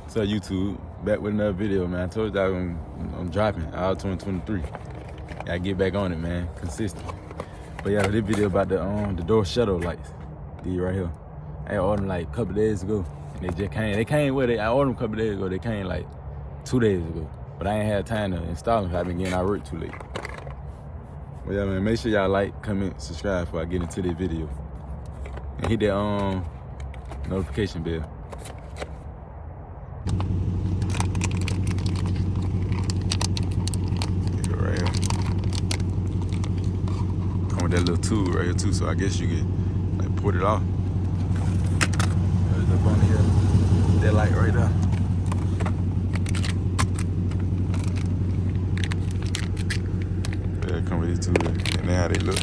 So YouTube, back with another video, man. I told you I'm dropping all 2023. Gotta get back on it, man. Consistent. But yeah, this video about the door shadow lights. These right here. I ordered them like a couple days ago. And they just came. They came I ordered them a couple days ago. They came like 2 days ago. But I ain't had time to install them. I've been getting out of work too late. But yeah, man, make sure y'all like, comment, subscribe before I get into this video. And hit that notification bell. That little tool right here too, so I guess you can like put it off. There's up on here, that light right there. Yeah, come with these two, and now how they look.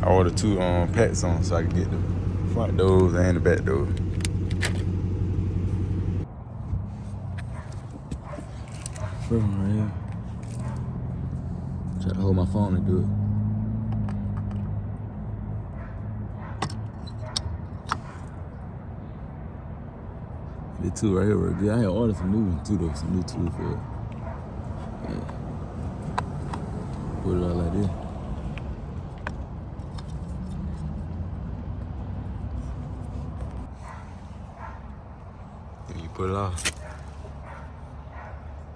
I ordered 2 packs on so I can get the front doors and the back doors. First one right here. Try to hold my phone and do it. The 2 right here were good. I had ordered some new ones too though, some new tools for it. Yeah. Put it out like this. Then you put it off.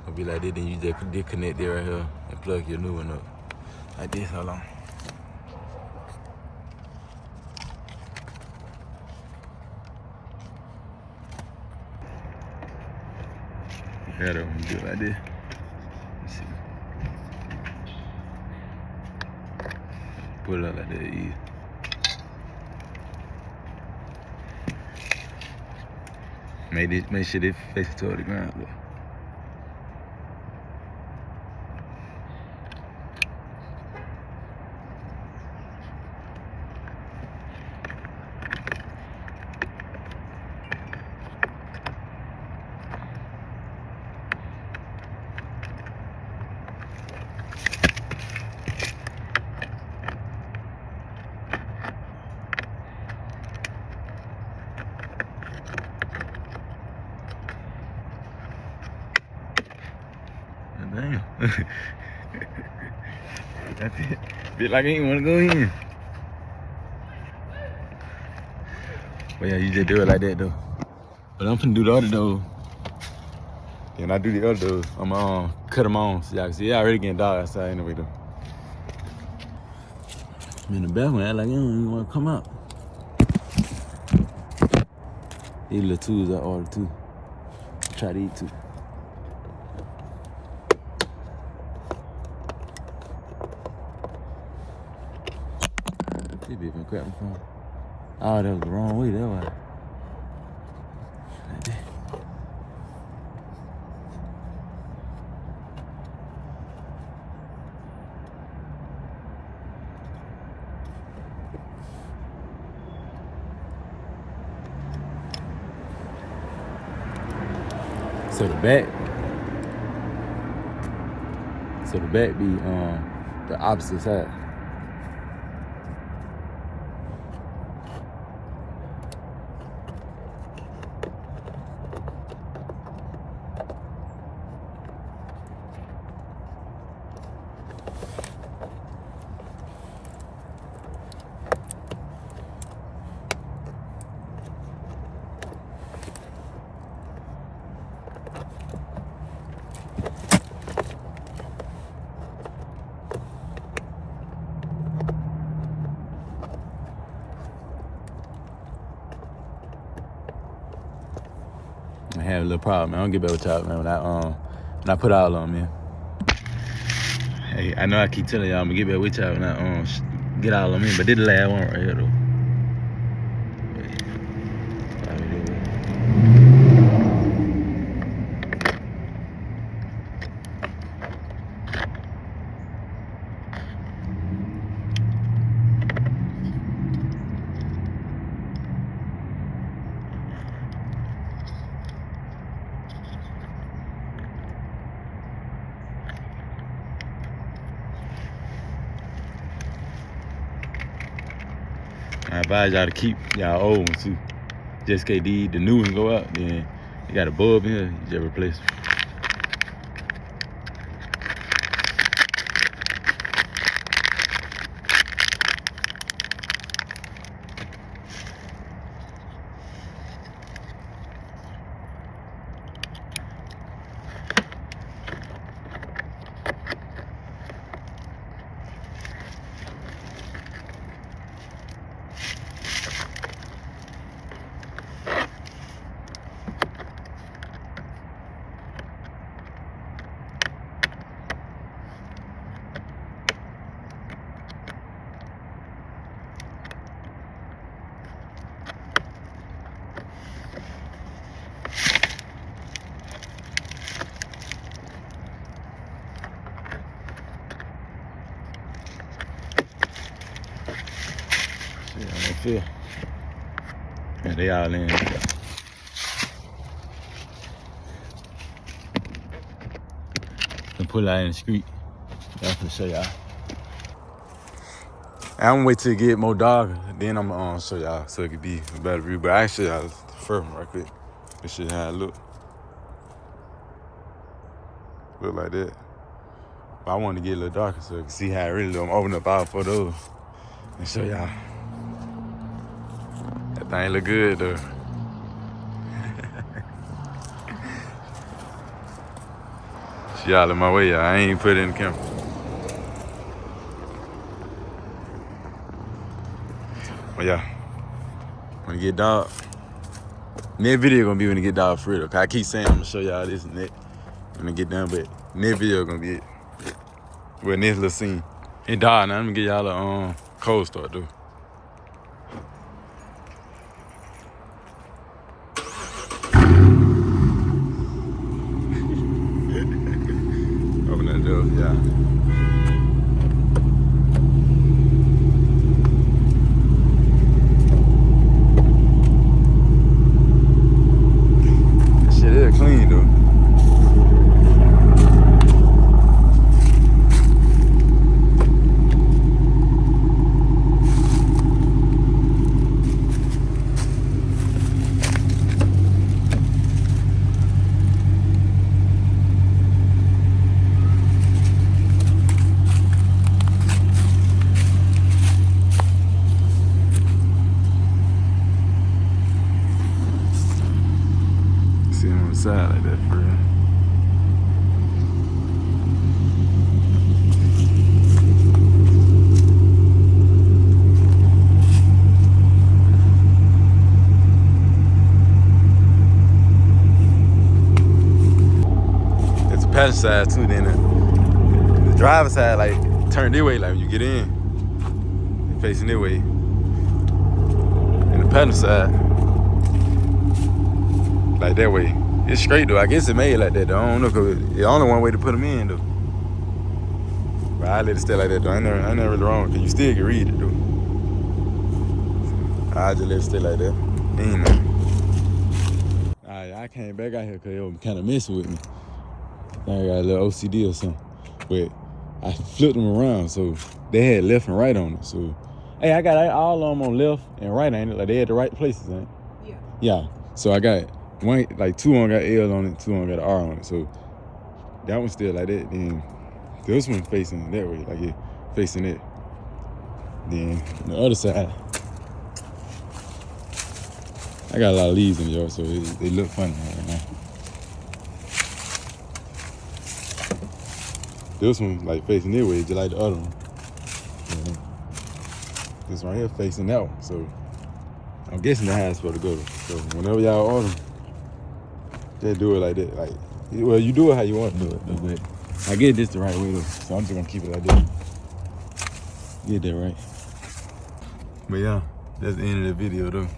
It'll be like this, then you just disconnect it right here and plug your new one up. Like this, hold on. Yeah, though, you do it like this. Let's see. Put it up like that, easy. Make sure they face it toward the ground, though. Damn. That feel like I ain't wanna go in. But yeah, you just do it like that though. But I'm finna do the other door. Then I do the other door. I'm gonna cut them on so y'all can see. Yeah, already getting dark outside anyway though. I'm in the bathroom, act like you don't even wanna come out. These little tools I ordered too. Try to eat too. This bitch been crap my phone. Oh, that was the wrong way, that was. Like that. So the back be the opposite side. I had a little problem, man. I don't get back with y'all, man, when I put all on, man. Hey, I know I keep telling y'all I'm gonna get back with y'all when I get all on me, but this the last one right here though. I advise y'all to keep y'all old ones too. Just in case the new one go out, then you got a bulb in here, you just replace it. Yeah, I feel. Yeah, they all in. And pull out in the street. I'm gonna show y'all. I'm gonna wait till it get more darker, then I'm gonna show y'all so it could be a better view. But I show y'all the first one right quick. This shit how it look. Look like that. But I wanted to get a little darker so you can see how it really look. I'm opening up all four doors and show y'all. That thing look good though. See y'all in my way, y'all. I ain't put it in the camera. But yeah, when it get dark, next video gonna be when it get dark for real. Cause I keep saying I'm gonna show y'all this and that when it get done, but next video gonna be it. Well, next little scene. It dark now. I'm gonna get y'all a cold start though. Open that door, yeah. Shit is clean though. See him on the side like that for real. It's a passenger side too, then the driver's side like turn this way, like when you get in, it's facing this way. And the passenger side, like that way. It's straight though. I guess it made like that though. I don't know, cause it's only one way to put them in though. But I let it stay like that though. I ain't never really wrong, cause you still can read it though. I just let it stay like that. Ain't nothing. I came back out here cause it was kind of messing with me. I think I got a little OCD or something. But I flipped them around, so they had left and right on it. So, hey, I got all of them on left and right, ain't it? Like they had the right places, ain't it? Yeah. Yeah. So I got one, like two on got L on it, two on got an R on it. So that one's still like that. Then this one facing that way, like it facing it. Then the other side, I got a lot of leaves in the yard, so they look funny right now. This one like facing this way, just like the other one. Yeah. This one right here facing that one. So I'm guessing that's how it's supposed to go. So whenever y'all order, just do it like that. Like, well, you do it how you want to do it, though, but I get this the right way though. So I'm just gonna keep it like that. Get that right. But yeah, that's the end of the video though.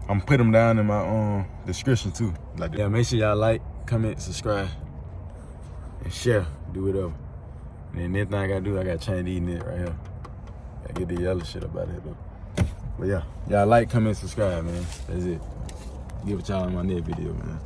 I'm gonna put them down in my description too. Like, yeah, make sure y'all like, comment, subscribe, and share. Do whatever. And then next thing I gotta do, I gotta change these net right here. Gotta get the yellow shit up out of here though. But yeah, y'all like, comment, subscribe, man. That's it. Give it y'all in my next video, man.